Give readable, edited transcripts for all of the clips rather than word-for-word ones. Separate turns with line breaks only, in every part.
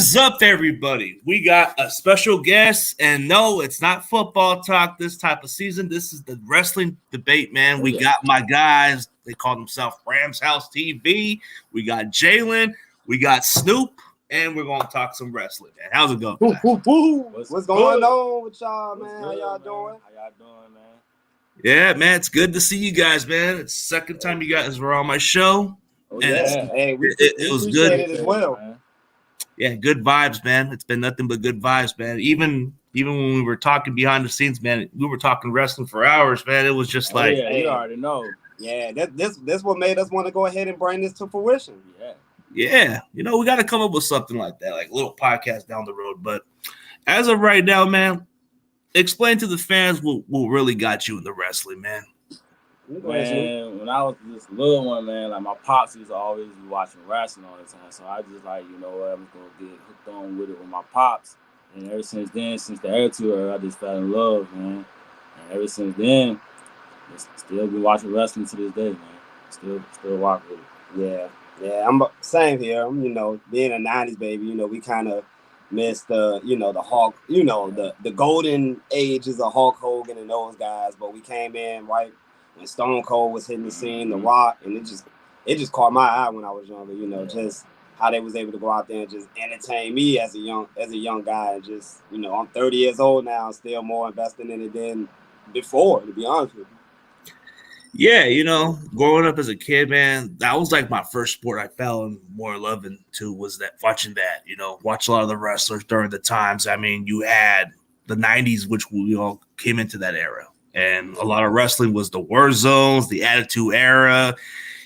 is up, everybody? We got a special guest, and no, it's not football talk this type of season. This is the wrestling debate, man. We got my guys. They call themselves Rams House TV. We got Jalen. We got Snoop, and we're going to talk some wrestling, man. How's it going, guys?
What's going on with y'all, man? How y'all doing?
Man?
Yeah, man, it's good to see you guys, man. It's the second time you guys were on my show.
Oh, yeah. Hey,
it was good
it as well. Man.
Yeah, good vibes, man. It's been nothing but good vibes, man. Even when we were talking behind the scenes, man, we were talking wrestling for hours, man. It was just like,
yeah, you already know.
Yeah, this what made us want to go ahead and bring this to fruition.
Yeah. You know, we got to come up with something like that, like a little podcast down the road. But as of right now, man, explain to the fans what really got you in the wrestling, man.
Man, when I was this little one, man, like my pops used to always be watching wrestling all the time. So I just like, you know what, I'm gonna get hooked on with it with my pops. And ever since then, since the Attitude Era, I just fell in love, man. And ever since then, still been watching wrestling to this day, man. Still rock with it.
Yeah, I'm same here. You know, being a '90s baby, you know, we kind of missed the Hulk, the golden ages of Hulk Hogan and those guys. But we came in right when Stone Cold was hitting the scene, The Rock, and it just caught my eye when I was younger. You know, just how they was able to go out there and just entertain me as a young guy. And just, you know, I'm 30 years old now, still more invested in it than before, to be honest with you.
Yeah, you know, growing up as a kid, man, that was like my first sport I fell in more love into was that watching that, you know, watch a lot of the wrestlers during the times. I mean, you had the 90s, which we all came into that era. And a lot of wrestling was the War Zones, the Attitude Era.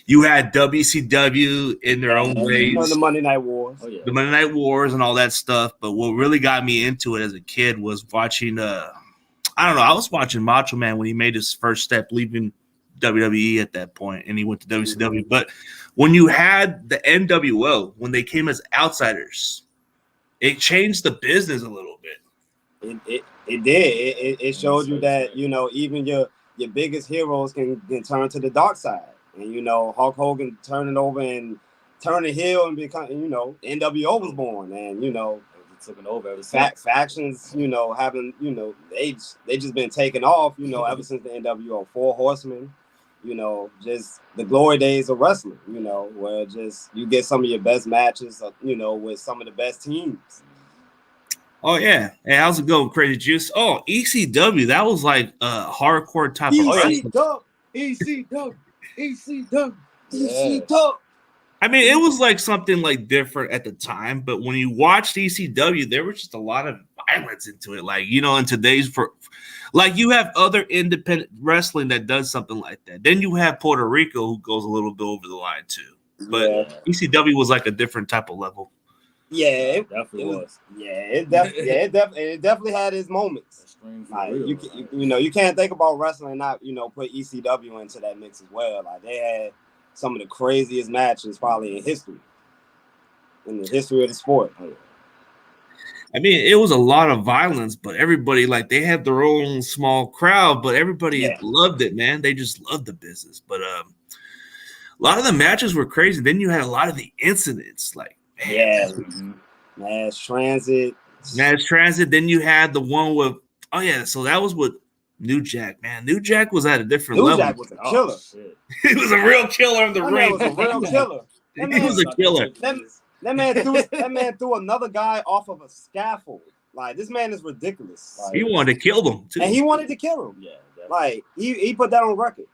You had WCW in their own ways.
You know, the Monday Night Wars.
Oh, yeah. The Monday Night Wars and all that stuff. But what really got me into it as a kid was watching, I was watching Macho Man when he made his first step leaving WWE at that point, and he went to WCW. But when you had the NWO, when they came as outsiders, it changed the business a little bit.
It did. It showed you that, you know, even your biggest heroes can turn to the dark side. And, you know, Hulk Hogan turning over and turning heel and become, you know, NWO was born. And, you know,
took it over
factions, you know, having, you know, they just been taken off, you know, ever since the NWO. 4 Horsemen, you know, just the glory days of wrestling, you know, where just you get some of your best matches, you know, with some of the best teams.
Oh, yeah. Hey, how's it going, Crazy Juice? Oh, ECW, that was like a hardcore type of wrestling.
ECW.
I mean, it was like something like different at the time, but when you watched ECW, there was just a lot of violence into it. Like, you know, in today's like you have other independent wrestling that does something like that. Then you have Puerto Rico who goes a little bit over the line too. But ECW was like a different type of level.
Yeah, it definitely was. It definitely had its moments. Like you can't think about wrestling and not, you know, put ECW into that mix as well. Like they had some of the craziest matches probably in the history of the sport.
I mean, it was a lot of violence, but everybody, like, they had their own small crowd, but everybody loved it, man. They just loved the business. But a lot of the matches were crazy. Then you had a lot of the incidents, like,
Mass Transit.
Then you had the one with, so that was with New Jack, man. New Jack was at a different level.
New Jack was a killer.
He was a real killer in the ring.
Was a real killer.
He was a killer.
That man threw another guy off of a scaffold. Like, this man is ridiculous. Like,
he wanted to kill them too.
And he wanted to kill him. Yeah, definitely. Like he put that on record.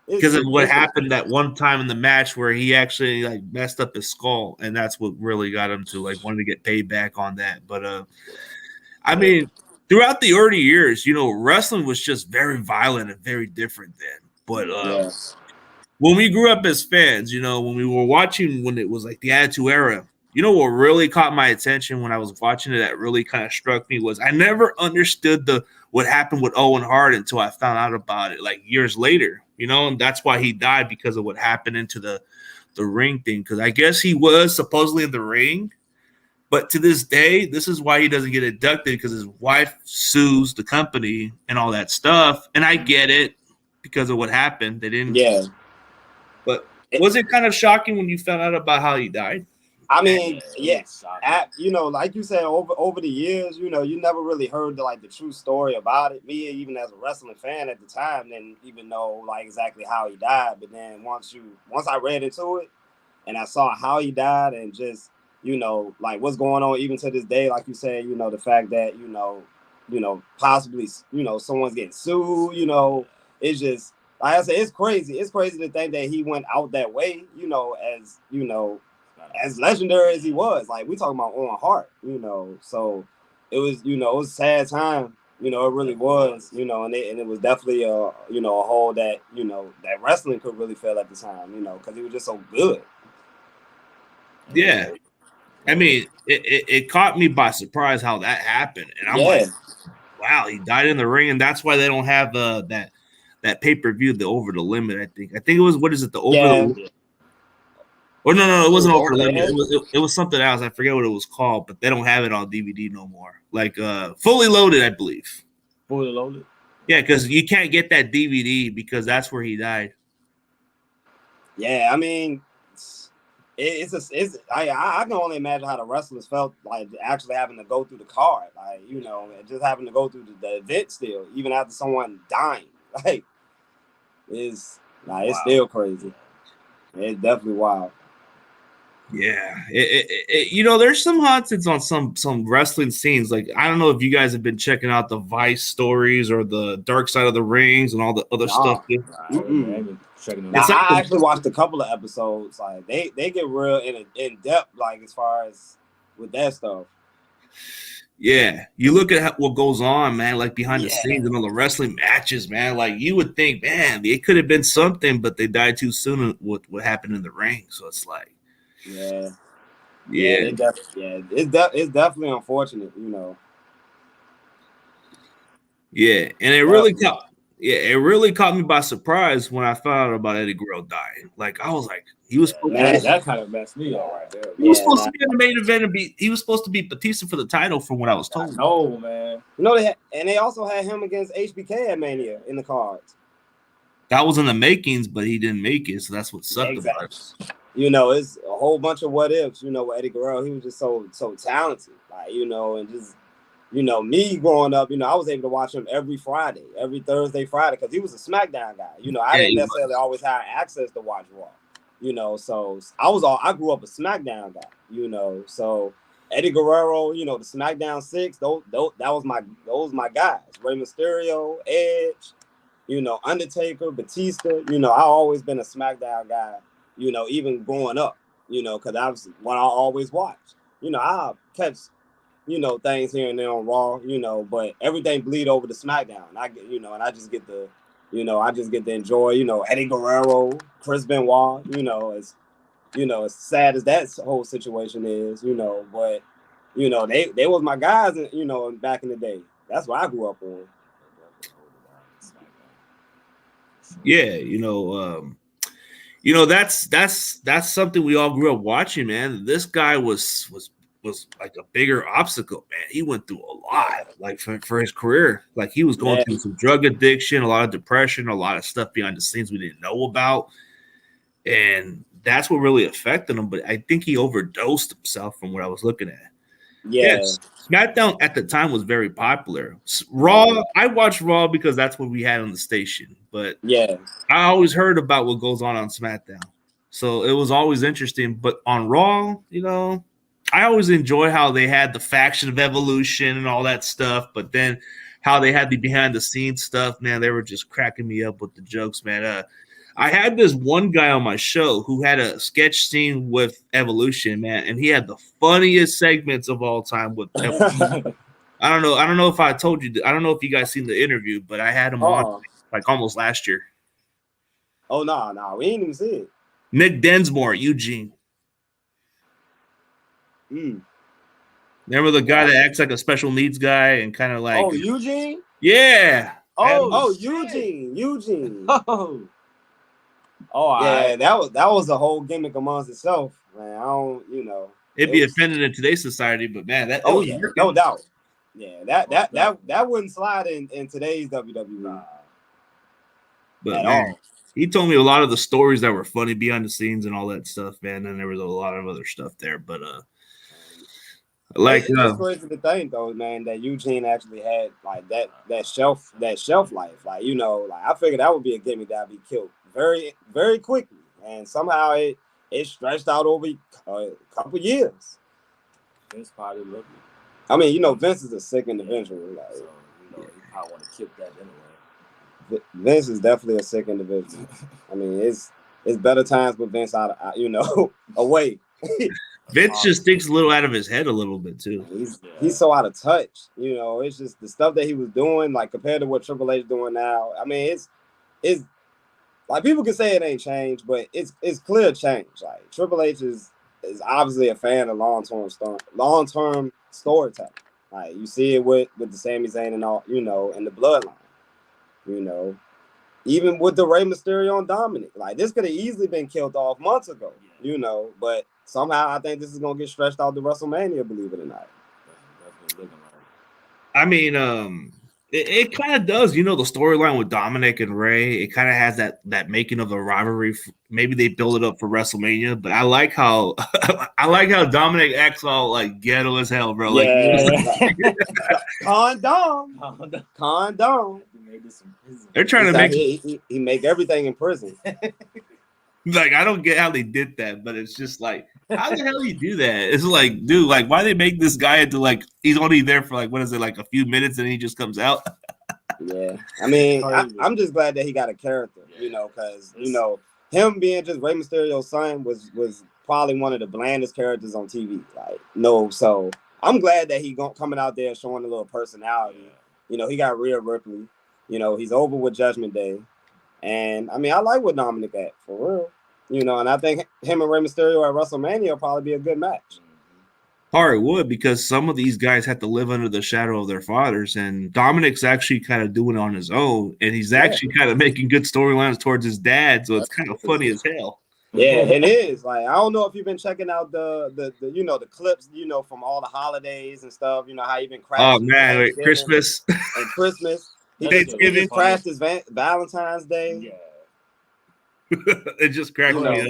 Because of what happened that one time in the match where he actually like messed up his skull, and that's what really got him to like wanting to get paid back on that. But I mean, throughout the early years, you know, wrestling was just very violent and very different then. But when we grew up as fans, you know, when we were watching when it was like the Attitude Era, you know what really caught my attention when I was watching it that really kind of struck me was I never understood what happened with Owen Hart until I found out about it like years later. You know, and that's why he died, because of what happened into the ring thing. Because I guess he was supposedly in the ring, but to this day, this is why he doesn't get inducted, because his wife sues the company and all that stuff. And I get it because of what happened. They didn't.
Yeah.
But was it kind of shocking when you found out about how he died?
I mean, yes, you know, like you said, over the years, you know, you never really heard the true story about it. Me, even as a wrestling fan at the time, didn't even know like exactly how he died. But then once I read into it and I saw how he died and just, you know, like what's going on even to this day, like you said, you know, the fact that, you know, possibly, you know, someone's getting sued, you know, it's just, like I said, it's crazy. It's crazy to think that he went out that way, you know, as legendary as he was. Like, we talking about Owen Hart, you know. So it was, you know, it was a sad time, you know, it really was, you know, and it was definitely you know, a hole that, you know, that wrestling could really fill at the time, you know, because he was just so good.
Yeah. I mean, it caught me by surprise how that happened. And I'm like, wow, he died in the ring, and that's why they don't have that pay-per-view, the Over the Limit, I think. I think it was, what is it, the Over the Or no, it wasn't Over the Limit. It was something else. I forget what it was called, but they don't have it on DVD no more. Like Fully Loaded, I believe.
Fully Loaded?
Yeah, because you can't get that DVD because that's where he died.
Yeah, I mean, I can only imagine how the wrestlers felt like actually having to go through the card, like, you know, just having to go through the event still, even after someone dying. Like, it's still crazy. It's definitely wild.
Yeah, you know, there's some haunteds on some wrestling scenes. Like, I don't know if you guys have been checking out the Vice stories or the Dark Side of the Rings and all the other stuff.
I actually watched a couple of episodes. Like, they get real in depth, like, as far as with that stuff.
Yeah, you look at what goes on, man, like behind the scenes and all the wrestling matches, man. Like, you would think, man, it could have been something, but they died too soon with what happened in the ring. So it's like,
it's definitely unfortunate, you know.
Yeah, and it really caught me by surprise when I found out about Eddie Guerrero dying. Like, I was like, he was
that kind of messed me up right there.
He was supposed to be in the main event and he was supposed to be Batista for the title, from what I was told.
No, man.
You know, they also had him against HBK at Mania in the cards.
That was in the makings, but he didn't make it, so that's what sucked about it.
You know, it's a whole bunch of what ifs. You know, with Eddie Guerrero, he was just so talented, like, you know, and just, you know, me growing up, you know, I was able to watch him every Thursday, Friday, because he was a SmackDown guy. You know, I didn't necessarily always have access to watch Raw. You know, so I grew up a SmackDown guy. You know, so Eddie Guerrero, you know, the SmackDown 6, those my guys. Rey Mysterio, Edge, you know, Undertaker, Batista. You know, I always been a SmackDown guy. You know, even growing up. You know, because that was what I always watched. You know, I catch, you know, things here and there on Raw. You know, but everything bleed over to SmackDown. And I just get the. You know, I just get to enjoy, you know, Eddie Guerrero, Chris Benoit, you know, as sad as that whole situation is, you know, but, you know, they was my guys, you know, back in the day. That's what I grew up on.
Yeah, you know, that's something we all grew up watching, man. This guy was like a bigger obstacle, man. He went through a lot, like for his career. Like, he was going through some drug addiction, a lot of depression, a lot of stuff behind the scenes we didn't know about, and that's what really affected him. But I think he overdosed himself, from what I was looking at. Yes, SmackDown at the time was very popular. Raw, I watched Raw because that's what we had on the station. But I always heard about what goes on SmackDown, so it was always interesting. But on Raw, you know, I always enjoy how they had the faction of Evolution and all that stuff, but then how they had the behind the scenes stuff, man, they were just cracking me up with the jokes, man. I had this one guy on my show who had a sketch scene with Evolution, man, and he had the funniest segments of all time with Evolution. I don't know if I told you. I don't know if you guys seen the interview, but I had him on like almost last year.
Oh, no, we ain't even see it.
Nick Densmore, Eugene. Remember the guy that acts like a special needs guy and kind of like...
Oh, Eugene?
Yeah.
Eugene.
Yeah,
that was the whole gimmick amongst itself, man. I don't, you know.
It'd be offended in today's society, but man, that
no doubt. Yeah, that wouldn't slide in today's WWE.
But
at
man,
all.
He told me a lot of the stories that were funny behind the scenes and all that stuff, man. And there was a lot of other stuff there, but like
it's just crazy to think though, man, that Eugene actually had like that shelf life. Like, you know, like I figured that would be a gimmick that'd be killed very, very quickly, and somehow it stretched out over a couple years.
Vince probably loved it.
I mean, you know, Vince is a sick individual. Like,
So, you know, he probably want to keep that anyway.
Vince is definitely a sick individual. I mean, it's better times with Vince out, you know, away.
Vince just thinks a little out of his head a little bit too.
He's so out of touch. You know, it's just the stuff that he was doing, like compared to what Triple H is doing now. I mean, it's like people can say it ain't changed, but it's clear change. Like Triple H is obviously a fan of long-term storytelling. Like you see it with the Sami Zayn and all, you know, and the bloodline. You know, even with the Rey Mysterio and Dominic, like this could have easily been killed off months ago. You know, but somehow I think this is gonna get stretched out to WrestleMania, believe it or not.
I mean, it kind of does. You know, the storyline with Dominic and Ray, it kind of has that making of the rivalry. Maybe they build it up for WrestleMania, but I like how Dominic acts all like ghetto as hell, bro. Like,
condom.
They're trying to make
he make everything in prison.
Like, I don't get how they did that, but it's just like, how the hell do you do that? It's like, dude, like, why they make this guy into like he's only there for like what is it, like a few minutes and he just comes out?
Yeah, I mean, I'm just glad that he got a character, you know, because you know him being just Rey Mysterio's son was probably one of the blandest characters on TV. Like, no, so I'm glad that he coming out there showing a little personality. You know, he got Rhea Ripley. You know, he's over with Judgment Day. And I mean, I like what Dominic at for real, you know, and I think him and Rey Mysterio at WrestleMania will probably be a good match.
Hard would, because some of these guys have to live under the shadow of their fathers, and Dominic's actually kind of doing it on his own, and he's actually kind of making good storylines towards his dad, so it's kind of funny as hell.
Yeah, it is. Like, I don't know if you've been checking out the you know, the clips, you know, from all the holidays and stuff. You know how you've been crashing.
Oh man, Christmas
and Christmas. He crashed his Valentine's Day.
Yeah. It just cracked me up.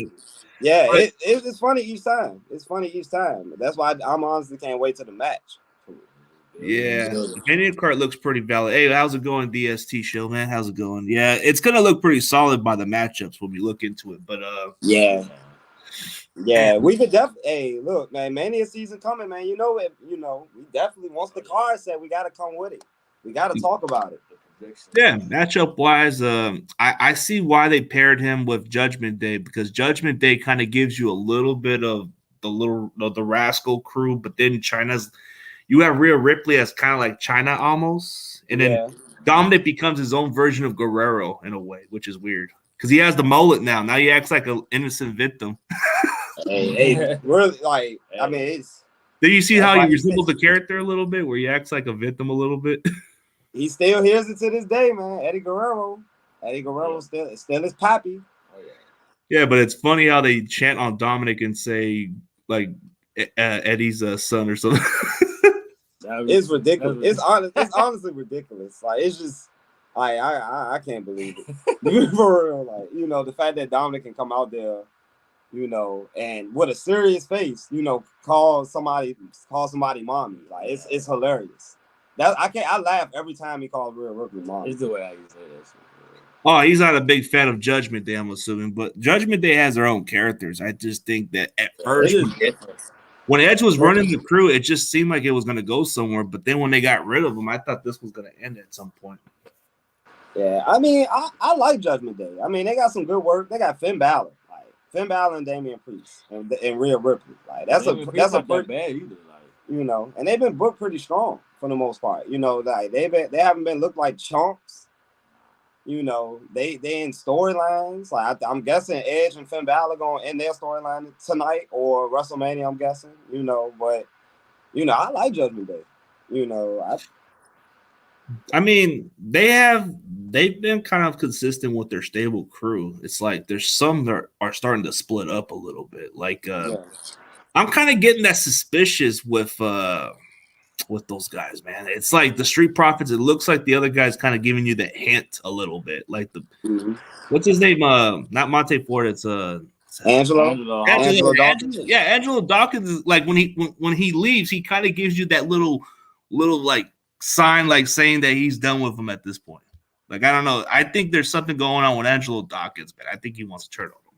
Yeah, it's funny each time. It's funny each time. That's why I'm honestly can't wait to the match.
Yeah, the Mania card looks pretty valid. Hey, how's it going, DST show, man? How's it going? Yeah, it's gonna look pretty solid by the matchups when we look into it. But
yeah, we could definitely. Hey, look, man, Mania season coming, man. You know it. You know, we definitely once the card set, we got to come with it. We got to talk about it.
Yeah, matchup wise, I see why they paired him with Judgment Day, because Judgment Day kind of gives you a little bit of the Rascal crew, but then you have Rhea Ripley as kind of like China almost, and then Dominic becomes his own version of Guerrero in a way, which is weird because he has the mullet now. Now he acts like an innocent victim.
hey, really, like I mean, it's.
Did you see how he resembles the character a little bit, where he acts like a victim a little bit?
He still hears it to this day, man. Eddie Guerrero still his pappy.
Oh, yeah, but it's funny how they chant on Dominic and say like Eddie's son or something.
It's ridiculous. It's honestly ridiculous. Like it's just, I can't believe it. For real, like you know the fact that Dominic can come out there, you know, and with a serious face, you know, call somebody mommy. Like it's hilarious. I laugh every time he calls Rhea Ripley mom.
It's the way I can say that shit.
Oh, he's not a big fan of Judgment Day, I'm assuming, but Judgment Day has their own characters. I just think that at first, when Edge was running the crew, it just seemed like it was going to go somewhere. But then when they got rid of him, I thought this was going to end at some point.
Yeah, I mean, I like Judgment Day. I mean, they got some good work. They got Finn Balor, and Damian Priest, and Rhea Ripley. Like that's not bad either. You know, and they've been booked pretty strong for the most part. You know, like they haven't been looked like chumps. You know, they in storylines. Like I'm guessing Edge and Finn Balor going in their storyline tonight or WrestleMania. I'm guessing. You know, but you know, I like Judgment Day. You know,
I mean, they've been kind of consistent with their stable crew. It's like there's some that are starting to split up a little bit. Like I'm kind of getting that suspicious with with those guys, man. It's like the Street Profits. It looks like the other guy's kind of giving you the hint a little bit, like the what's his name? Not Monte Ford. It's
Angelo Dawkins.
Yeah, Angelo Dawkins is like when he leaves, he kind of gives you that little like sign, like saying that he's done with him at this point. Like, I don't know. I think there's something going on with Angelo Dawkins, but I think he wants to turn on him.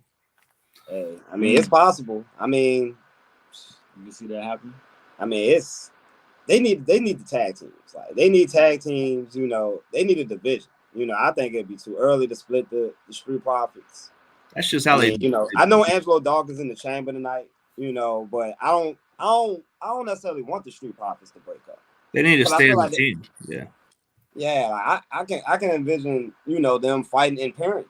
Hey, I mean, it's possible. I mean,
you see that happen?
I mean, they need the tag teams. Like, they need tag teams. You know, they need a division. You know, I think it'd be too early to split the Street Profits.
That's just how
you know. I know Angelo Dawkins in the chamber tonight. You know, but I don't necessarily want the Street Profits to break up.
They need to stay in the team. Yeah.
Yeah, I can envision, you know, them fighting in parent.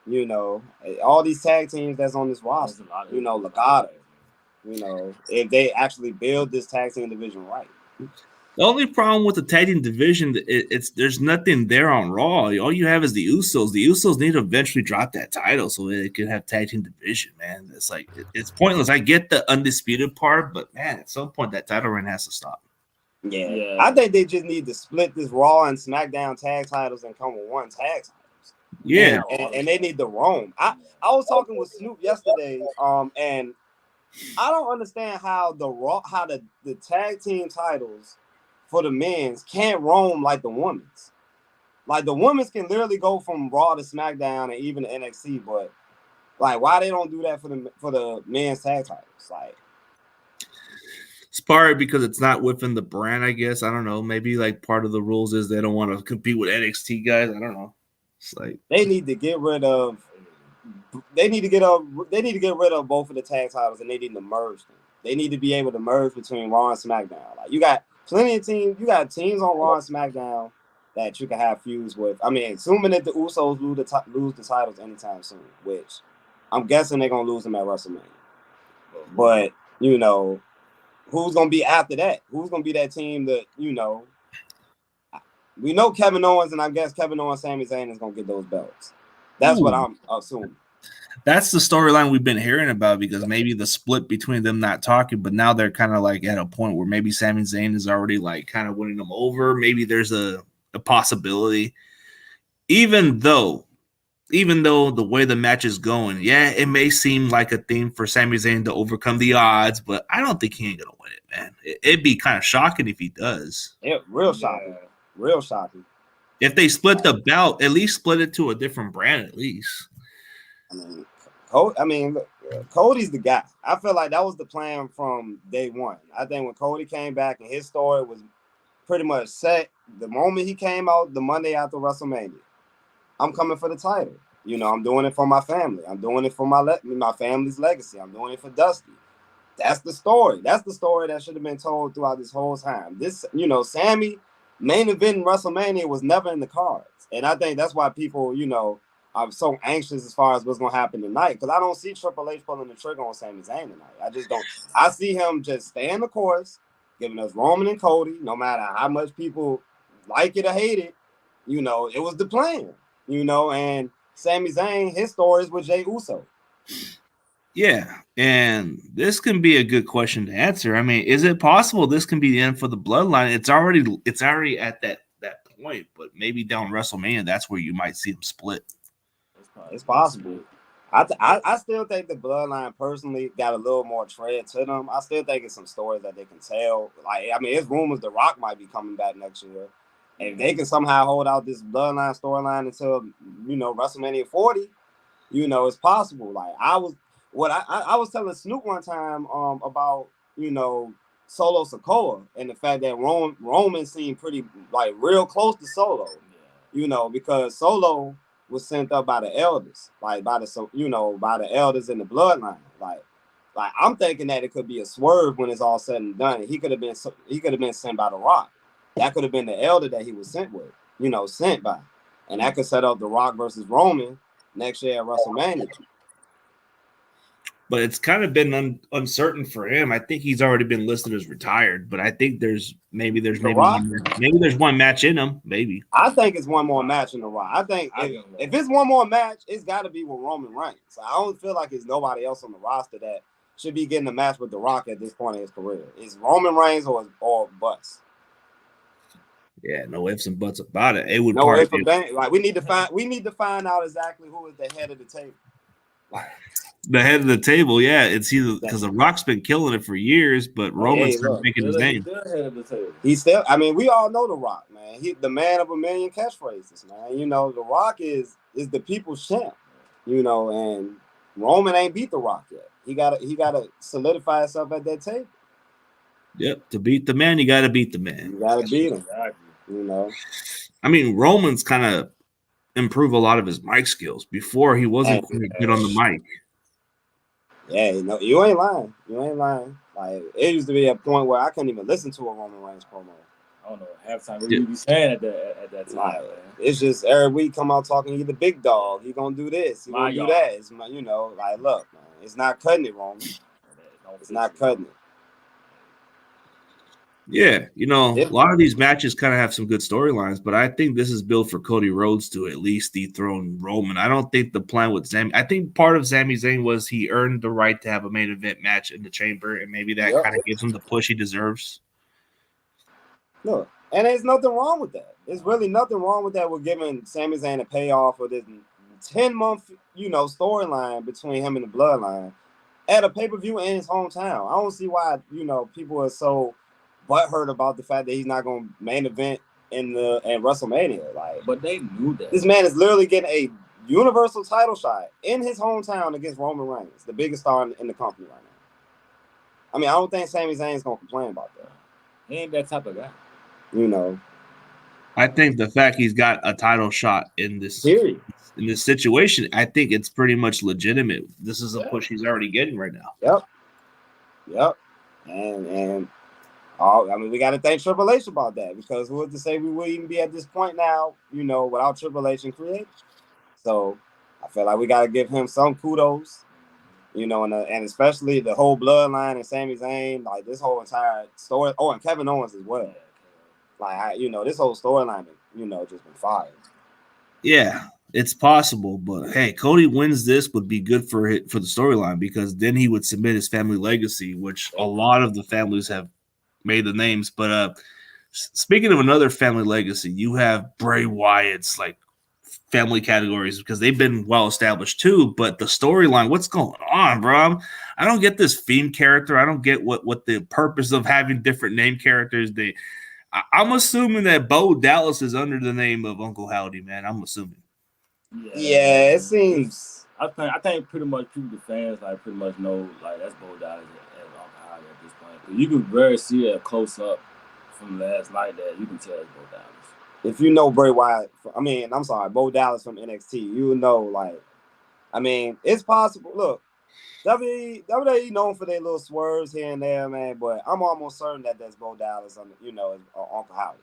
You know, all these tag teams that's on this roster. You know, Legado. You know, if they actually build this tag team division right.
The only problem with the tag team division, it's there's nothing there on Raw. All you have is the Usos. The Usos need to eventually drop that title so they can have tag team division, man. It's like it's pointless. I get the undisputed part, but man, at some point that title run has to stop.
Yeah. I think they just need to split this Raw and SmackDown tag titles and come with one tag titles.
Yeah,
and they need to roam. I was talking with Snoop yesterday, and I don't understand how the tag team titles for the men's can't roam like the women's. Like the women's can literally go from Raw to SmackDown and even to NXT, but like why they don't do that for the men's tag titles? Like.
It's part because it's not within the brand, I guess. I don't know. Maybe like part of the rules is they don't want to compete with NXT guys. I don't know. It's like
they need to get rid of both of the tag titles and they need to merge them. They need to be able to merge between Raw and SmackDown. Like you got plenty of teams. You got teams on Raw and SmackDown that you can have feuds with. I mean, assuming that the Usos lose the titles anytime soon, which I'm guessing they're gonna lose them at WrestleMania. But you know. Who's going to be after that? Who's going to be that team that, you know, we know Kevin Owens, and I guess Kevin Owens, Sami Zayn is going to get those belts. That's what I'm assuming.
That's the storyline we've been hearing about because maybe the split between them not talking, but now they're kind of like at a point where maybe Sami Zayn is already like kind of winning them over. Maybe there's a possibility. Even though the way the match is going, yeah, it may seem like a thing for Sami Zayn to overcome the odds, but I don't think he ain't gonna win it, man. It'd be kind of shocking if he does.
Yeah, real shocking. Real shocking.
If they split the belt, at least split it to a different brand, at least.
Look, Cody's the guy. I feel like that was the plan from day one. I think when Cody came back and his story was pretty much set the moment he came out the Monday after WrestleMania. I'm coming for the title. You know, I'm doing it for my family. I'm doing it for my family's legacy. I'm doing it for Dusty. That's the story. That's the story that should have been told throughout this whole time. This, you know, Sammy main event in WrestleMania was never in the cards. And I think that's why people, you know, are so anxious as far as what's going to happen tonight. Because I don't see Triple H pulling the trigger on Sami Zayn tonight. I just don't. I see him just staying the course, giving us Roman and Cody, no matter how much people like it or hate it. You know, it was the plan. You know, and Sami Zayn, his story is with Jey Uso.
Yeah, and this can be a good question to answer. I mean, is it possible this can be the end for the bloodline? It's already at that point, but maybe down WrestleMania, that's where you might see them split.
It's possible. I still think the bloodline personally got a little more tread to them. I still think it's some stories that they can tell. Like, I mean, it's rumors The Rock might be coming back next year. If they can somehow hold out this bloodline storyline until, you know, WrestleMania 40, you know, it's possible. Like I was telling Snoop one time about, you know, Solo Sikoa and the fact that Roman seemed pretty like real close to Solo, you know, because Solo was sent up by the elders, like by the elders in the bloodline. Like I'm thinking that it could be a swerve when it's all said and done. He could have been sent by The Rock. That could have been the elder that he was sent by. And that could set up The Rock versus Roman next year at WrestleMania.
But it's kind of been uncertain for him. I think he's already been listed as retired, but I think there's one match in him, maybe.
I think it's one more match in The Rock. I think if it's one more match, it's got to be with Roman Reigns. I don't feel like there's nobody else on the roster that should be getting a match with The Rock at this point in his career. Is Roman Reigns or bust?
Yeah, no ifs and buts about it. It would
no
probably
ifs and buts. Like we need to find out exactly who is the head of the table. Like
the head of the table. Yeah, it's either because The Rock's been killing it for years, but Roman's still making his name.
He's still. I mean, we all know The Rock, man. He's the man of a million catchphrases, man. You know, The Rock is the people's champ. You know, and Roman ain't beat The Rock yet. He gotta solidify himself at that table.
Yep, to beat the man, you got to beat the man.
You got to beat him. Exactly. You know,
I mean, Roman's kind of improved a lot of his mic skills. Before he wasn't good on the mic.
Yeah, you ain't lying. You ain't lying. Like it used to be a point where I couldn't even listen to a Roman Reigns promo.
I don't know halftime what you be saying at that time.
Like, it's just every week come out talking. He's the big dog. He gonna do this. He gonna do that. It's you know, like look, man, it's not cutting it, Roman. It's not cutting it.
Yeah, you know, a lot of these matches kind of have some good storylines, but I think this is built for Cody Rhodes to at least dethrone Roman. I don't think the plan with Sami. I think part of Sami Zayn was he earned the right to have a main event match in the Chamber, and maybe that kind of gives him the push he deserves.
Look, and there's nothing wrong with that. There's really nothing wrong with that. We're giving Sami Zayn a payoff for this 10-month, storyline between him and the Bloodline at a pay-per-view in his hometown. I don't see why, people are so butthurt about the fact that he's not going to main event in WrestleMania. Like,
but they knew that
this man is literally getting a Universal title shot in his hometown against Roman Reigns, the biggest star in the company right now. I mean, I don't think Sami Zayn's going to complain about that.
He ain't that type of guy.
I think the fact he's got a title shot in this situation, I think it's pretty much legitimate. This is a push he's already getting right now.
Yep. And I mean, we got to thank Triple H about that, because who was to say we would even be at this point now, without Triple H and Creative? So I feel like we got to give him some kudos, and especially the whole Bloodline and Sami Zayn, like this whole entire story. Oh, and Kevin Owens as well. Like, this whole storyline, just been fired.
Yeah, it's possible, but hey, Cody wins this would be good for the storyline, because then he would submit his family legacy, which a lot of the families have made the names. But speaking of another family legacy, you have Bray Wyatt's like family categories, because they've been well established too. But the storyline, what's going on, bro? I don't get this Fiend character. I don't get what the purpose of having different name characters. I'm assuming that Bo Dallas is under the name of Uncle Howdy, man. I'm assuming.
Yeah, it seems.
I think pretty much the fans pretty much know that's Bo Dallas as Uncle Howdy at this point. Because you can very see a close up from last night that you can tell it's Bo Dallas.
If you know Bray Wyatt, Bo Dallas from NXT, you know, it's possible. Look, WWE known for their little swerves here and there, man, but I'm almost certain that that's Bo Dallas, Uncle Howdy.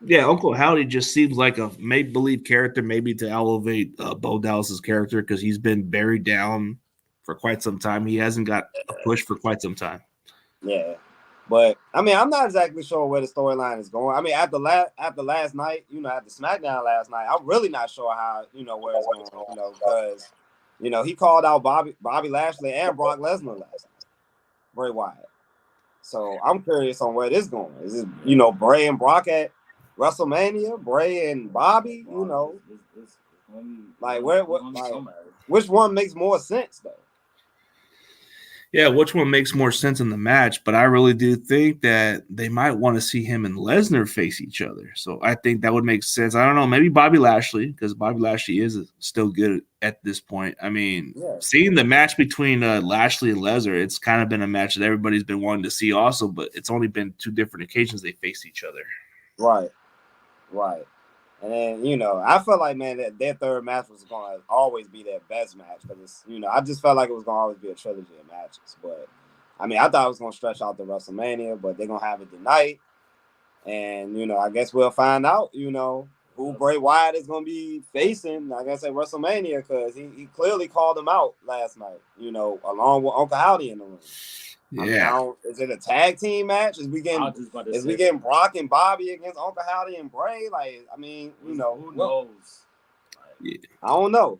Yeah, Uncle Howdy just seems like a make-believe character, maybe to elevate Bo Dallas's character, because he's been buried down for quite some time. He hasn't got a push for quite some time.
Yeah, but I'm not exactly sure where the storyline is going. I mean, after last night, after SmackDown last night, I'm really not sure how where it's going. Because he called out Bobby Lashley and Brock Lesnar last night, Bray Wyatt. So I'm curious on where this is going. Is it Bray and Brock at WrestleMania? Bray and Bobby? Which one makes more sense though?
Yeah, which one makes more sense in the match? But I really do think that they might want to see him and Lesnar face each other. So I think that would make sense. I don't know, maybe Bobby Lashley, because Bobby Lashley is still good at this point. I mean, seeing the match between Lashley and Lesnar, it's kind of been a match that everybody's been wanting to see also, but it's only been 2 different occasions they faced each other.
Right. And then, I felt like, man, that their third match was going to always be their best match, because I just felt like it was going to always be a trilogy of matches. But, I mean, I thought it was going to stretch out to WrestleMania, but they're going to have it tonight. And, I guess we'll find out, who Bray Wyatt is going to be facing, like I said, WrestleMania, because he clearly called him out last night, along with Uncle Howdy in the ring.
Yeah.
I mean, is it a tag team match? Is we getting Brock and Bobby against Uncle Howdy and Bray? Who knows?
Yeah.
I don't know.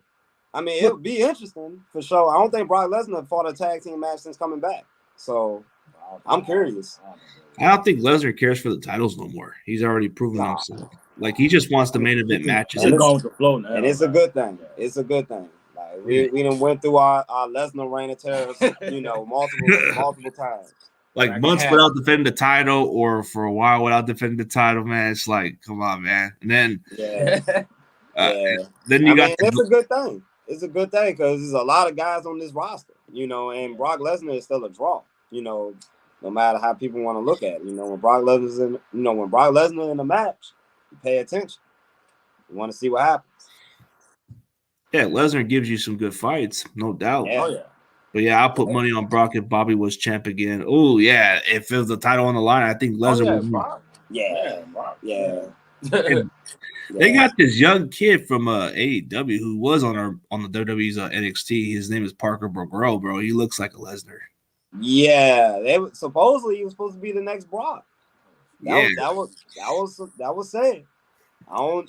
I mean, it would be interesting for sure. I don't think Brock Lesnar fought a tag team match since coming back, so I'm curious.
I don't think Lesnar cares for the titles no more. He's already proven himself. Like he just wants the main event matches.
He's going with the flow now,
and it's a good thing. It's a good thing. Like we done went through our Lesnar reign of terror, multiple times.
Like months without defending the title, or for a while without defending the title, man. It's like, come on, man. And then, then you got.
It's a good thing. It's a good thing because there's a lot of guys on this roster, and Brock Lesnar is still a draw, no matter how people want to look at it. When Brock Lesnar's in the match, you pay attention. You want to see what happens.
Yeah, Lesnar gives you some good fights, no doubt.
Yeah. Oh, yeah.
But yeah, I'll put money on Brock if Bobby was champ again. Oh yeah, if it was the title on the line, I think Lesnar would.
Brock.
Yeah.
They got this young kid from AEW who was on the WWE's NXT. His name is Parker Burrell, bro. He looks like a Lesnar.
Yeah, supposedly he was supposed to be the next Brock. That was said. I'm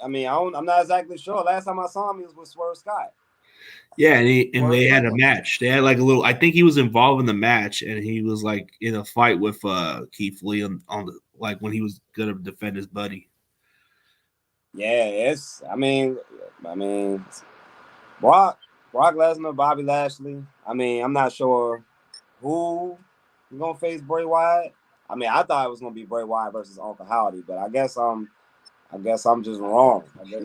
not exactly sure. Last time I saw him, he was with Swerve Scott.
Yeah, and they had a match. They had like a little. I think he was involved in the match, and he was like in a fight with Keith Lee on the like when he was gonna defend his buddy.
Yeah, Brock Lesnar, Bobby Lashley. I'm not sure who is gonna face Bray Wyatt. I thought it was gonna be Bray Wyatt versus Uncle Howdy, but I guess I'm just wrong.
I guess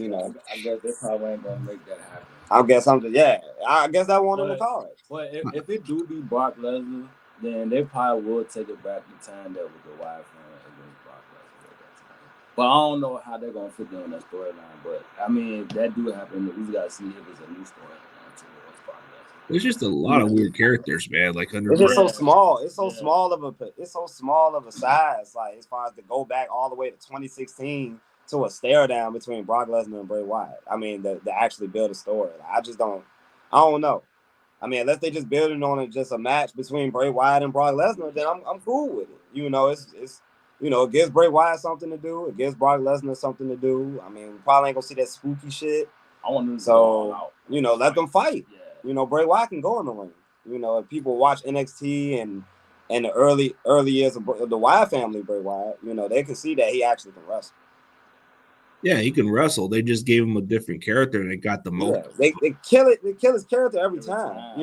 they probably ain't gonna make that happen.
I guess that one in the cards.
But if it do be Brock Lesnar, then they probably will take it back to time that with the Wyatt family against Brock Lesnar at that time. But I don't know how they're gonna fit in that storyline. But if that do happen, we just gotta see if it's a new storyline to Brock Lesnar.
There's just a lot of weird characters, man. Like
it's just so small. It's so small of a size. Like as far as to go back all the way to 2016. To a stare down between Brock Lesnar and Bray Wyatt. To actually build a story. I don't know. Unless they just building on just a match between Bray Wyatt and Brock Lesnar, then I'm cool with it. It's it gives Bray Wyatt something to do. It gives Brock Lesnar something to do. We probably ain't gonna see that spooky shit.
I want them
to let them fight.
Yeah.
Bray Wyatt can go in the ring. If people watch NXT and the early years of the Wyatt family, Bray Wyatt, they can see that he actually can wrestle.
Yeah, he can wrestle. They just gave him a different character and they got the most.
Yeah, they kill it. They kill his character every time.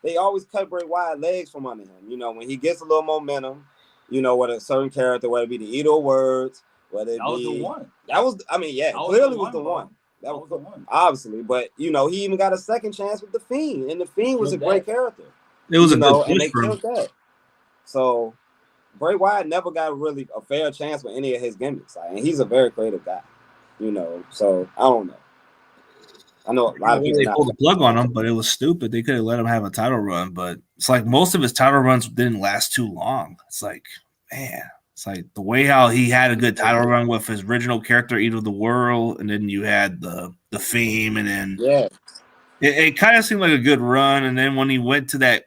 They always cut Bray Wyatt legs from under him. When he gets a little momentum, with a certain character, whether it be the Eater of Words, whether it be
the one.
That was clearly was the one. That was the one. Obviously, but he even got a second chance with the Fiend, and the Fiend was a great character.
It was a good
and they killed that. So Bray Wyatt never got really a fair chance with any of his gimmicks, and he's a very creative guy. So I don't know. I know a lot of people.
They pulled the plug on him, but it was stupid. They could have let him have a title run, but it's like most of his title runs didn't last too long. It's like, man, it's like the way how he had a good title run with his original character, Eater of the World, and then you had the Fame, and then it kind of seemed like a good run. And then when he went to that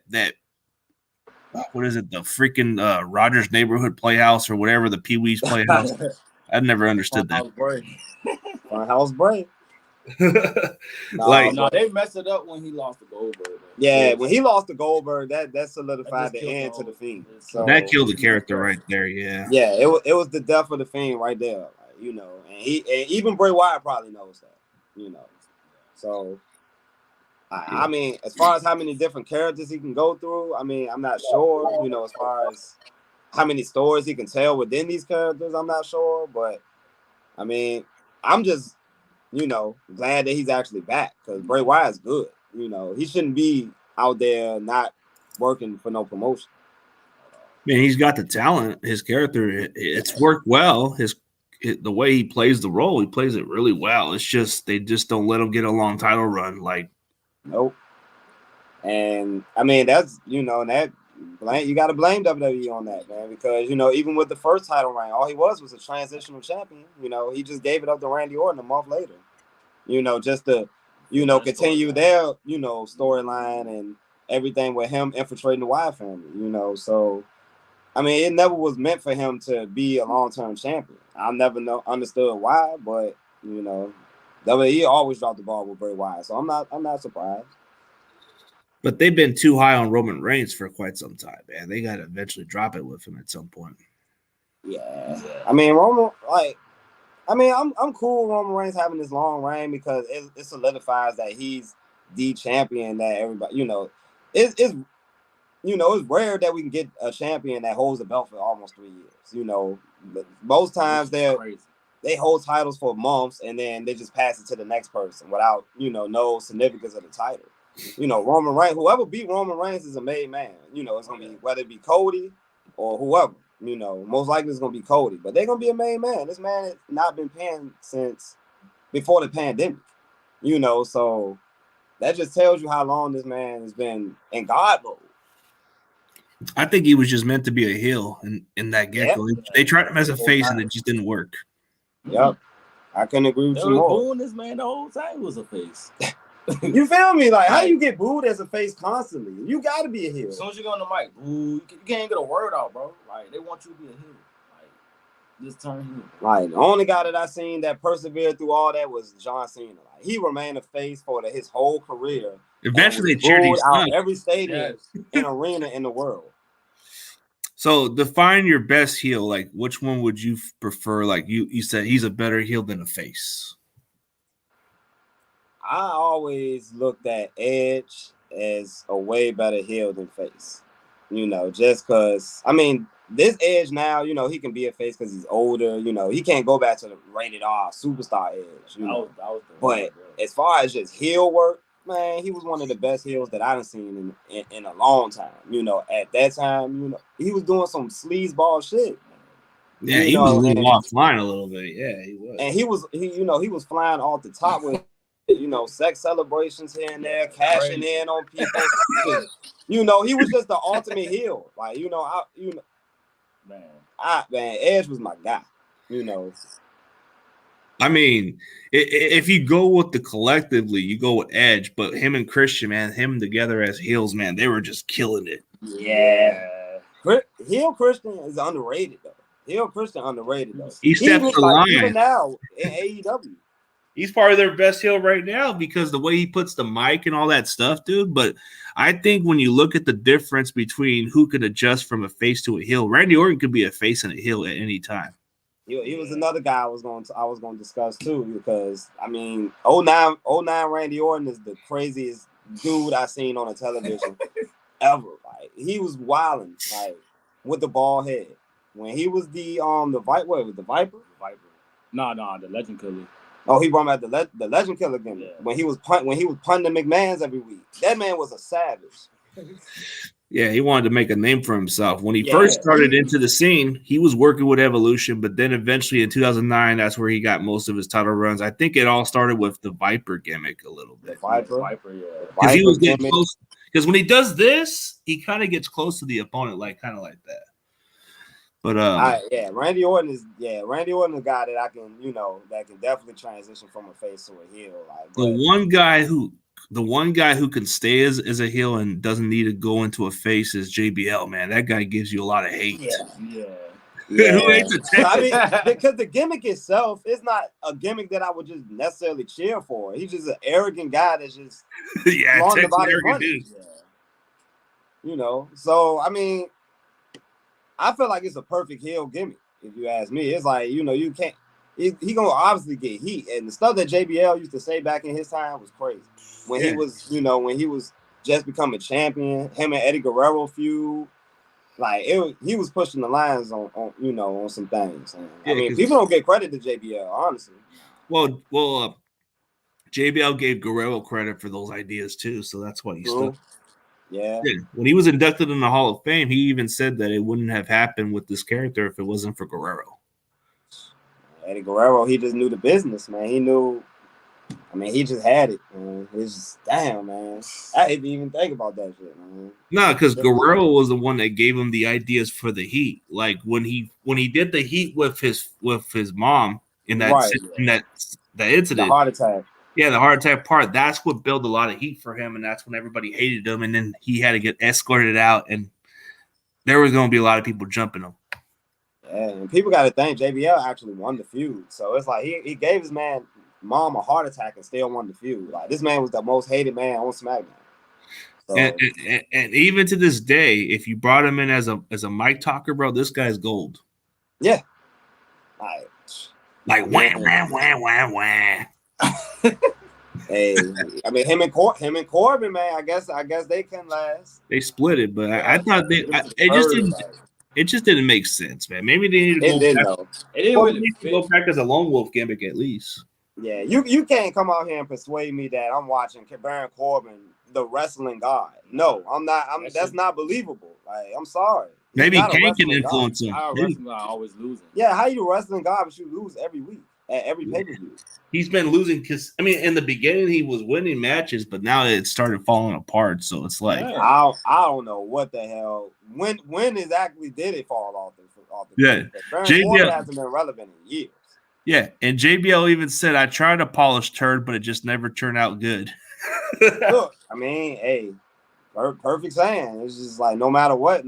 what is it, the freaking Rogers Neighborhood Playhouse or whatever, the Pee Wee's Playhouse. I've never understood that.
House break.
No, they messed it up when he lost to Goldberg.
Yeah, when he lost to Goldberg, that solidified the end to the Fiend. So
that killed the character right there. Yeah.
Yeah, it was the death of the Fiend right there. And even Bray Wyatt probably knows that. So as far as how many different characters he can go through, I'm not sure. As far as how many stories he can tell within these characters, I'm not sure. But I'm just, glad that he's actually back because Bray Wyatt's good. He shouldn't be out there not working for no promotion.
Man, he's got the talent. His character, it's worked well. The way he plays the role, he plays it really well. It's just they just don't let him get a long title run.
Nope. And that's that. You got to blame WWE on that, man, because even with the first title reign, all he was a transitional champion. He just gave it up to Randy Orton a month later. Just to continue their storyline and everything with him infiltrating the Wyatt family. So it never was meant for him to be a long-term champion. I never understood why, but WWE always dropped the ball with Bray Wyatt, so I'm not surprised.
But they've been too high on Roman Reigns for quite some time, man. They got to eventually drop it with him at some point.
Yeah. I mean, I'm cool with Roman Reigns having this long reign because it solidifies that he's the champion that everybody, it's rare that we can get a champion that holds the belt for almost 3 years. Most times they hold titles for months and then they just pass it to the next person without, no significance of the title. Roman Reigns, whoever beat Roman Reigns is a made man. It's going to be, whether it be Cody or whoever, most likely it's going to be Cody, but they're going to be a made man. This man has not been paying since before the pandemic, so that just tells you how long this man has been in God mode.
I think he was just meant to be a heel in that get-go.
Yep.
They tried him as a face and it just didn't work.
Yep. I couldn't agree with you more.
Booing this man the whole time he was a face.
You feel me? Like, how you get booed as a face constantly? You got to be a heel.
As soon as you go on the mic, boo, you can't get a word out, bro. Like, they want you to be a heel. Like, just turn heel.
Like, the only guy that I seen that persevered through all that was John Cena. Like, he remained a face for his whole career.
Eventually, they cheered
out every stadium and arena in the world.
So, define your best heel. Like, which one would you prefer? Like, you said he's a better heel than a face.
I always looked at Edge as a way better heel than face. Just because, this Edge now, he can be a face because he's older. He can't go back to the rated R superstar Edge. But as far as just heel work, man, he was one of the best heels that I've seen in a long time. At that time, he was doing some sleazeball shit.
Yeah, he was offline a little bit. Yeah, he was.
And he was flying off the top with sex celebrations here and there, cashing in on people. He was just the ultimate heel. Like, Edge was my guy.
If you go with the collectively, you go with Edge, but him and Christian, man, him together as heels, man, they were just killing it.
Yeah. Heel Christian is underrated, though.
He stepped the line.
Even now in AEW.
He's part of their best heel right now because the way he puts the mic and all that stuff, dude. But I think when you look at the difference between who could adjust from a face to a heel, Randy Orton could be a face and a heel at any time.
He was another guy I was going to discuss too, because 09 Randy Orton is the craziest dude I've seen on a television ever. Like, he was wilding, like, with the bald head. When he was the Viper? The Viper?
No, the Legend Killer.
Oh, he brought back the Legend Killer again. Yeah. When he was punting the McMahons every week. That man was a savage.
Yeah, he wanted to make a name for himself. When he first started into the scene, he was working with Evolution, but then eventually in 2009, that's where he got most of his title runs. I think it all started with the Viper gimmick a little bit.
Viper, yeah.
Because he was getting close. Because when he does this, he kind of gets close to the opponent, kind of like that. But
Randy Orton is a guy that I can, that can definitely transition from a face to a heel.
The one guy who can stay as a heel and doesn't need to go into a face is JBL, man. That guy gives you a lot of hate.
Yeah.
Who hates
because the gimmick itself is not a gimmick that I would just necessarily cheer for. He's just an arrogant guy that's just talking about his money. So I feel like it's a perfect heel gimmick, if you ask me. It's like, you can't. He gonna obviously get heat, and the stuff that JBL used to say back in his time was crazy. When he was just becoming champion, him and Eddie Guerrero feud, he was pushing the lines on some things. People don't get credit to JBL, honestly.
Well, JBL gave Guerrero credit for those ideas too, so that's why he stuck.
Yeah.
When he was inducted in the Hall of Fame, he even said that it wouldn't have happened with this character if it wasn't for Guerrero.
Eddie Guerrero, he just knew the business, man. He knew. He just had it, man. It's just, damn, man. I didn't even think about that shit, man.
No, because Guerrero was the one that gave him the ideas for the heat. Like when he did the heat with his mom in that incident,
the heart attack.
Yeah, the heart attack part, that's what built a lot of heat for him, and that's when everybody hated him, and then he had to get escorted out, and there was going to be a lot of people jumping him.
Yeah, and people got to think JBL actually won the feud, so it's like he gave his man mom a heart attack and still won the feud. Like this man was the most hated man on SmackDown. So,
and even to this day, if you brought him in as a mic talker, bro, this guy's gold.
Yeah.
Like wah.
Hey, I mean him and Corbin, man. I guess they can last.
They split it, but I thought it just didn't make sense, man. Maybe they need to go back as a lone wolf gimmick at least.
Yeah, you can't come out here and persuade me that I'm watching Baron Corbin, the wrestling god. No, I'm not. That's not believable. Like, I'm sorry.
Maybe Kane can influence him.
How a wrestling god always losing?
Yeah, how you wrestling god but you lose every week at every pay-per-view?
He's been losing because in the beginning he was winning matches, but now it started falling apart. So it's like
I don't know what the hell. When exactly did it fall off the
yeah.
Baron Corbin hasn't been relevant in years.
Yeah, and JBL even said, I tried to polish turd, but it just never turned out good.
Look, I mean, hey, perfect saying. It's just like no matter what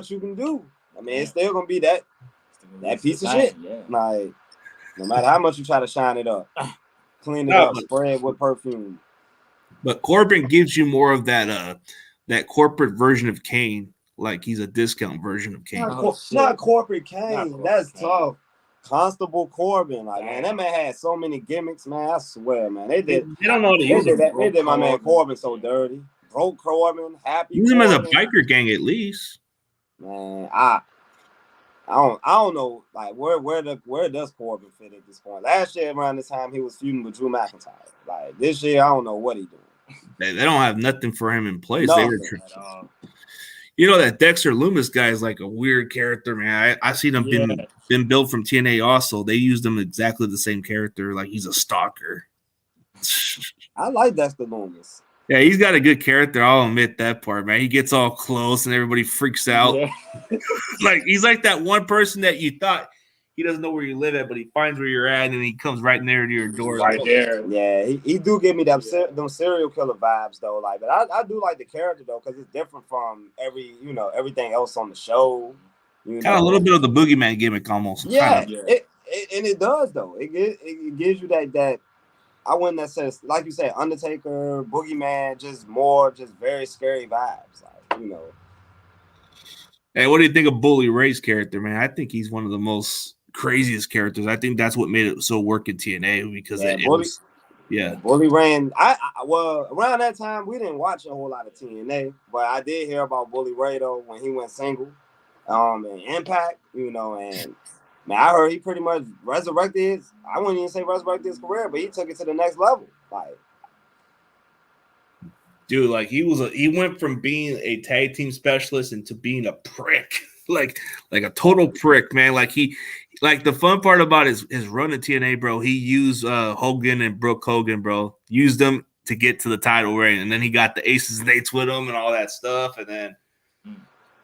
you can do, I mean, it's still gonna be that piece of shit. Yeah. Like, no matter how much you try to shine it up, clean it up, spray it with perfume.
But Corbin gives you more of that corporate version of Kane, like he's a discount version of Kane.
Not corporate Kane. That's tough. Constable Corbin, like man, that man had so many gimmicks, man. I swear, man, they did.
They don't know what
they did my man Corbin so dirty. Broke Corbin, happy.
Use him as a biker gang at least.
Man, I don't know, like where does Corbin fit at this point? Last year around this time he was feuding with Drew McIntyre. Like this year, I don't know what he's doing.
They don't have nothing for him in place. They were. You know that Dexter Lumis guy is like a weird character, man. I seen him been built from TNA also. They used him exactly the same character, like he's a stalker.
I like Dexter Lumis.
Yeah, he's got a good character. I'll admit that part, man. He gets all close and everybody freaks out. Yeah. Like he's like that one person that you thought he doesn't know where you live at, but he finds where you're at and he comes right near to your door.
Right there.
Yeah, he do give me them serial killer vibes though. Like, but I do like the character though, because it's different from everything else on the show.
Kind of a little bit of the boogeyman gimmick almost.
Yeah, it does though. It gives you that I wouldn't necessarily, like you said, Undertaker, boogeyman, just very scary vibes. Like,
Hey, what do you think of Bully Ray's character, man? I think he's one of the most craziest characters. I think that's what made it so work in TNA because
Bully Ray. Well, around that time we didn't watch a whole lot of TNA, but I did hear about Bully Ray though when he went single, and Impact, and man, I heard he pretty much resurrected I wouldn't even say resurrected his career, but he took it to the next level. Like,
dude, like he went from being a tag team specialist into being a prick. like a total prick, man. Like the fun part about his run at TNA, bro, he used Hogan and Brooke Hogan, bro. Used them to get to the title reign, and then he got the Aces and Eights with him and all that stuff, and then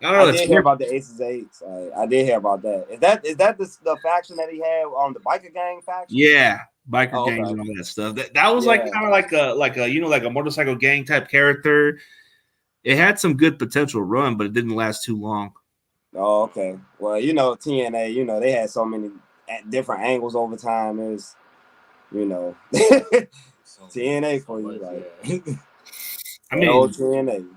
I did hear about the Aces Eights. I did hear about that. Is that the faction that he had on the biker gang faction?
Yeah, biker gangs and all that stuff. That was like kind of like a like a motorcycle gang type character. It had some good potential run, but it didn't last too long.
Oh, okay. Well, TNA, they had so many different angles over time. Is TNA for you, like
I mean,
TNA.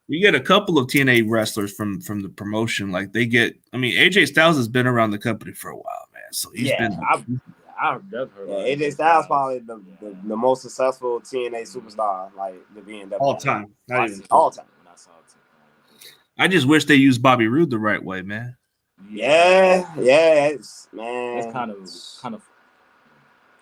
You get a couple of TNA wrestlers from the promotion. Like AJ Styles has been around the company for a while, man. So he's been.
I've never heard of
AJ Styles probably the most successful TNA superstar, like the being
all time. Not even
all time.
I just wish they used Bobby Roode the right way, man.
Yeah, man.
It's kind of.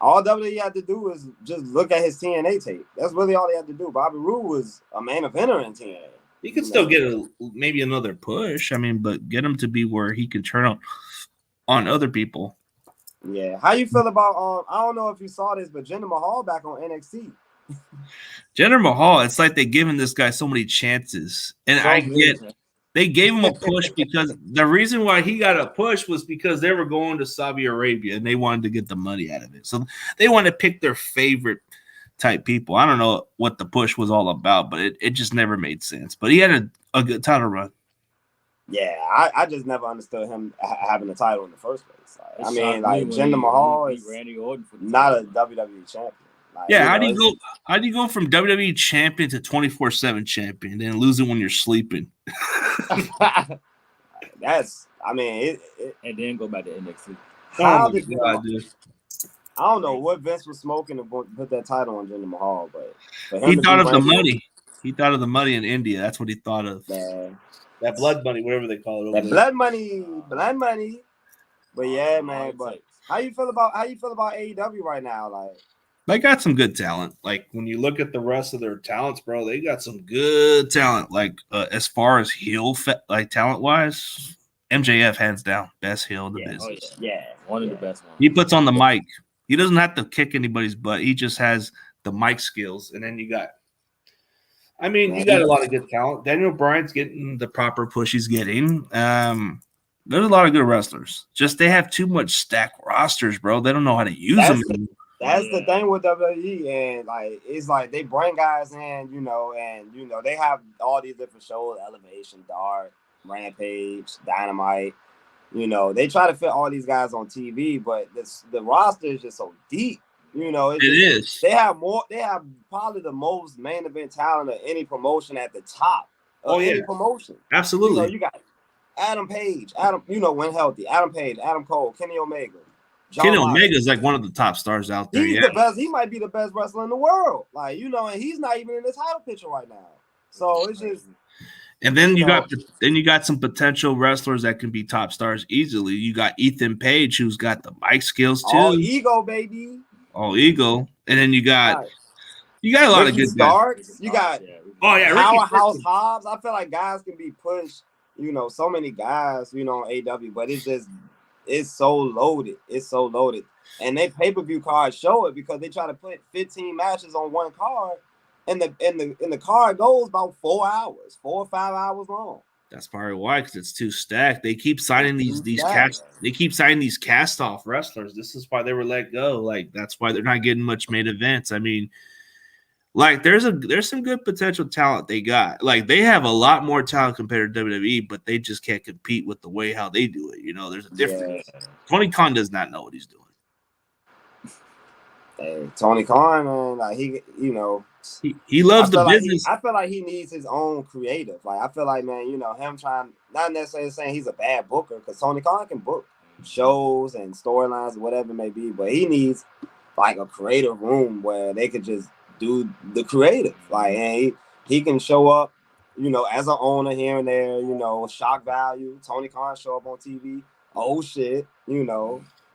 All WWE had to do is just look at his TNA tape. That's really all they had to do. Bobby Roode was a main eventer in TNA.
He could still get maybe another push. I mean, but get him to be where he can turn on other people.
Yeah. How you feel about I don't know if you saw this, but Jinder Mahal back on NXT.
Jinder Mahal, it's like they're giving this guy so many chances. And they gave him a push because the reason why he got a push was because they were going to Saudi Arabia and they wanted to get the money out of it. So they wanted to pick their favorite type people. I don't know what the push was all about, but it just never made sense. But he had a good title run.
Yeah, I just never understood him having a title in the first place. Like, I mean, like Jinder Mahal is
Randy Orton for
not a WWE champion. Like,
yeah, how do you go from WWE champion to 24/7 champion, then lose it when you're sleeping?
That's, I mean,
and then go back to NXT.
How did God, dude. I don't know what Vince was smoking to put that title on Jinder Mahal, but for him
he thought of the money. He thought of the money in India. That's what he thought of.
That
blood money, whatever they call it.
That blood money. But yeah, man. But how you feel about AEW right now? Like,
they got some good talent. Like when you look at the rest of their talents, bro, they got some good talent. Like as far as heel, like talent wise, MJF hands down best heel in the business.
One of the best ones.
He puts on the mic. He doesn't have to kick anybody's butt. He just has the mic skills, and then you got. I mean, you got a lot of good talent. Daniel Bryan's getting the proper push he's getting. There's a lot of good wrestlers. Just they have too much stacked rosters, bro. They don't know how to use them.
That's the thing with WWE, and like it's like they bring guys in, and they have all these different shows: Elevation, Dark, Rampage, Dynamite. They try to fit all these guys on TV, but the roster is just so deep. It
is.
They have probably the most main event talent of any promotion at the top of any promotion.
Absolutely.
You got Adam Page, when healthy, Adam Page, Adam Cole, Kenny Omega.
Kenny Omega is like one of the top stars out there.
He's the best. He might be the best wrestler in the world. Like, and he's not even in the title picture right now. So it's just.
And then you got some potential wrestlers that can be top stars easily. You got Ethan Page, who's got the mic skills too.
All ego, baby.
All ego. And then you got a lot of good
Starks. You got Powerhouse Hobbs. I feel like guys can be pushed. So many guys. On AW, but it's so loaded. It's so loaded, and they pay-per-view cards show it because they try to put 15 matches on one card. And the card goes about 4 or 5 hours long.
That's probably why, because it's too stacked. They keep signing these cast-off wrestlers. This is why they were let go. Like that's why they're not getting much main events. I mean, like there's some good potential talent they got. Like they have a lot more talent compared to WWE, but they just can't compete with the way how they do it. There's a difference. Yeah. Tony Khan does not know what he's doing.
Hey, Tony Khan, man, like
he loves the business.
I feel like he needs his own creative. Like I feel like, man, him trying, not necessarily saying he's a bad booker, because Tony Khan can book shows and storylines, whatever it may be, but he needs like a creative room where they could just do the creative. Like, and he can show up, as an owner here and there, shock value. Tony Khan show up on TV. Oh shit,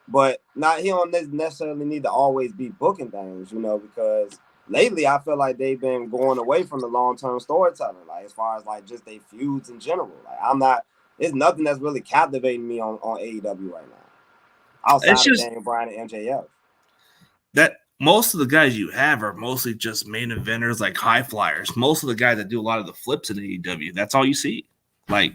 But he don't necessarily need to always be booking things, because lately I feel like they've been going away from the long-term storytelling, like as far as like just they feuds in general. Like there's nothing that's really captivating me on AEW right now. Outside of Daniel Bryan and MJF.
That most of the guys you have are mostly just main eventers, like high flyers. Most of the guys that do a lot of the flips in AEW, that's all you see. Like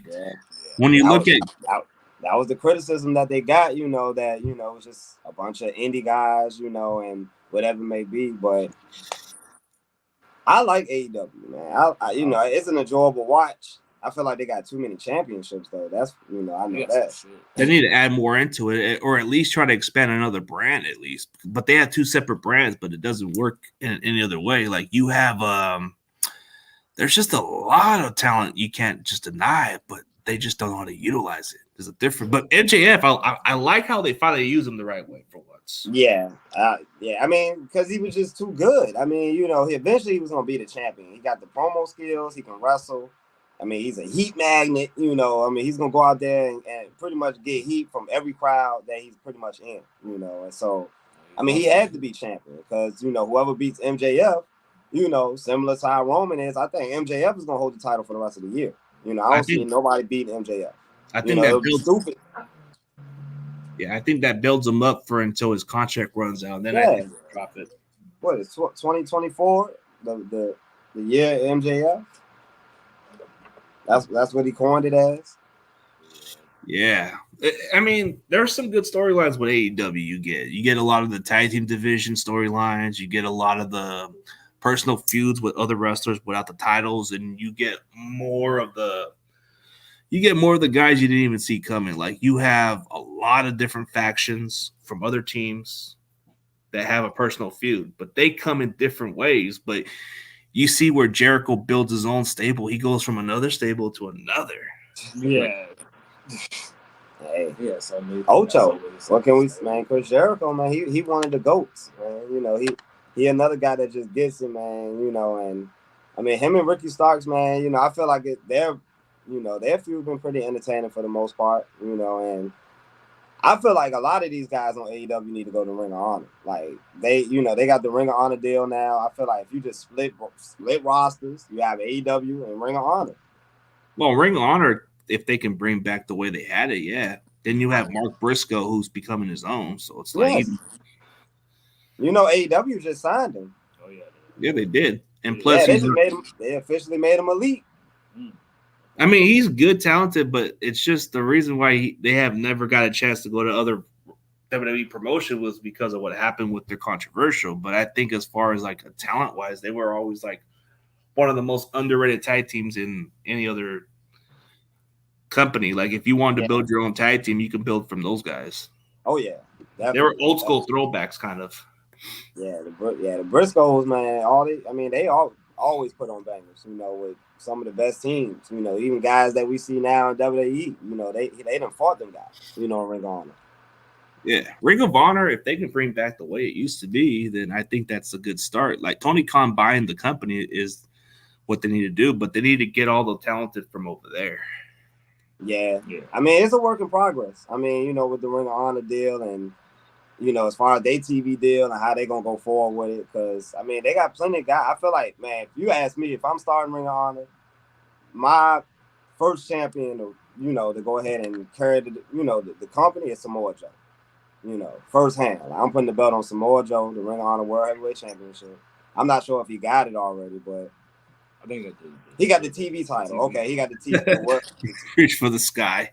when you look at
that was the criticism that they got, that, it's just a bunch of indie guys, and whatever it may be. But I like AEW, man. It's an enjoyable watch. I feel like they got too many championships, though. That's, I know that.
They need to add more into it, or at least try to expand another brand, at least. But they have two separate brands, but it doesn't work in any other way. Like you have, there's just a lot of talent you can't just deny it, but they just don't know how to utilize it. There's a difference. But MJF, I like how they finally use him the right way for once.
Yeah. I mean, because he was just too good. I mean, eventually he was going to be the champion. He got the promo skills. He can wrestle. I mean, he's a heat magnet. I mean, he's going to go out there and pretty much get heat from every crowd that he's pretty much in, And so, I mean, he had to be champion because, whoever beats MJF, similar to how Roman is, I think MJF is going to hold the title for the rest of the year. I don't see nobody beating MJF.
I think that builds stupid. Yeah, I think that builds him up for until his contract runs out, and then I think he'll drop it.
What is 2024? The year MJF? That's what he coined it as.
Yeah, I mean, there's some good storylines with AEW. You get a lot of the tag team division storylines. You get a lot of the personal feuds with other wrestlers without the titles, and you get more of the you get more of the guys you didn't even see coming. Like you have a lot of different factions from other teams that have a personal feud, but they come in different ways. But you see where Jericho builds his own stable. He goes from another stable to another.
Yeah.
Hey,
Yeah, so maybe
Ocho. What can we, man? Chris Jericho, man, he one of the goats, man. You know, he another guy that just gets it, man. You know, and I mean him and Ricky Starks, man. You know, I feel like their feud been pretty entertaining for the most part. You know, and I feel like a lot of these guys on AEW need to go to Ring of Honor. Like they got the Ring of Honor deal now. I feel like if you just split rosters, you have AEW and Ring of Honor.
Well, Ring of Honor, if they can bring back the way they had it, yeah. Then you have Mark Briscoe, who's becoming his own. So it's like,
yes. You know, AEW just signed him.
Oh yeah.
Yeah, they did. And plus,
they officially made him elite.
I mean, he's good, talented, but it's just the reason why they have never got a chance to go to other WWE promotion was because of what happened with their controversial. But I think as far as like talent wise, they were always like one of the most underrated tag teams in any other company. Like if you wanted to build your own tag team, you can build from those guys.
Oh yeah, definitely.
They were old school throwbacks, kind of.
Yeah, the Briscoes, man. They always put on bangers. You know, with some of the best teams. You know, even guys that we see now in WWE. You know, they done fought them guys. You know, in Ring of Honor.
Yeah, Ring of Honor. If they can bring back the way it used to be, then I think that's a good start. Like Tony Khan buying the company is what they need to do, but they need to get all the talented from over there.
Yeah. I mean, it's a work in progress. I mean, you know, with the Ring of Honor deal and, you know, as far as their TV deal and how they going to go forward with it. Because, I mean, they got plenty of guys. I feel like, man, if you ask me, if I'm starting Ring of Honor, my first champion, you know, to go ahead and carry the company is Samoa Joe. You know, firsthand. I'm putting the belt on Samoa Joe, the Ring of Honor World Heavyweight Championship. I'm not sure if he got it already, but
I think
he got the TV title. Okay, he got the TV.
Reach for the sky.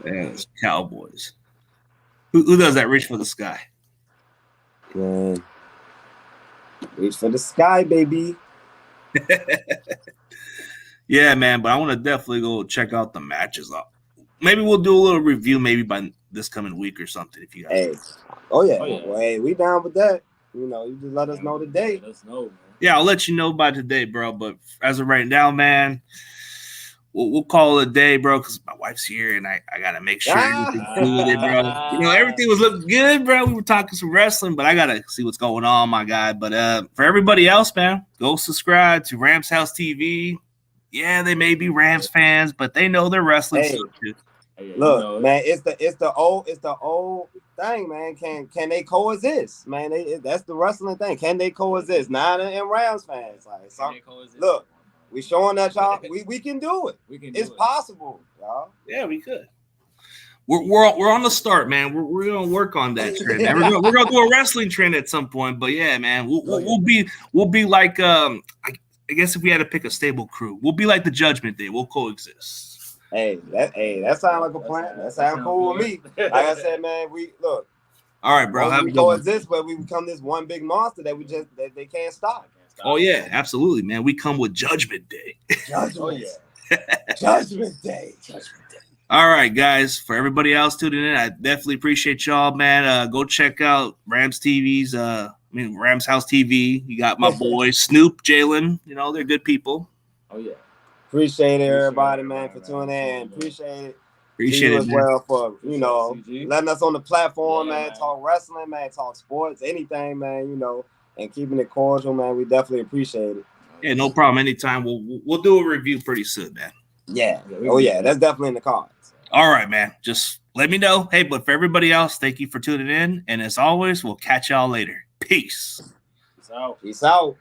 It's Cowboys. Who does that? Reach for the sky.
Man. Reach for the sky, baby.
Yeah, man. But I want to definitely go check out the matches. Maybe we'll do a little review maybe by this coming week or something. If you guys.
Hey. Oh yeah. Well, hey, we down with that. You know, you just let us know today.
Let us know, man.
Yeah, I'll let you know by today, bro. But as of right now, man, we'll call it a day, bro, because my wife's here and I gotta make sure everything's good, bro. You know, everything was looking good, bro. We were talking some wrestling, but I gotta see what's going on, my guy. But for everybody else, man, go subscribe to Rams House TV. Yeah, they may be Rams fans, but they know they're wrestling.
Hey, look, man, it's the old thing, man. Can they coexist, man? That's the wrestling thing. Can they coexist? Niner and Rams fans, like, look, we showing that y'all we can do it. It's possible, y'all.
Yeah, we could. We're on the start, man. We're gonna work on that trend. We're gonna do a wrestling trend at some point. But yeah, man, we'll be like I guess if we had to pick a stable crew, we'll be like the Judgment Day. We'll coexist.
Hey, that sounds like a plan. That sounds cool with me. Like I said, man, we look.
All right, bro.
We coexist, but we become this one big monster that they can't stop.
Oh yeah, absolutely, man. We come with Judgment Day.
Judgment Day.
All right, guys. For everybody else tuning in, I definitely appreciate y'all, man. Go check out Rams TV's. Rams House TV. You got my boys Snoop, Jalen. You know they're good people.
Oh yeah.
Appreciate everybody, man, for tuning in. Appreciate it as well for letting us on the platform, man. Talk wrestling, man. Talk sports, anything, man. You know, and keeping it cordial, man. We definitely appreciate it.
Yeah, no problem. Anytime. We'll do a review pretty soon, man.
Yeah. Oh yeah, that's definitely in the cards.
All right, man. Just let me know. Hey, but for everybody else, thank you for tuning in. And as always, we'll catch y'all later. Peace.
Peace out.
Peace out.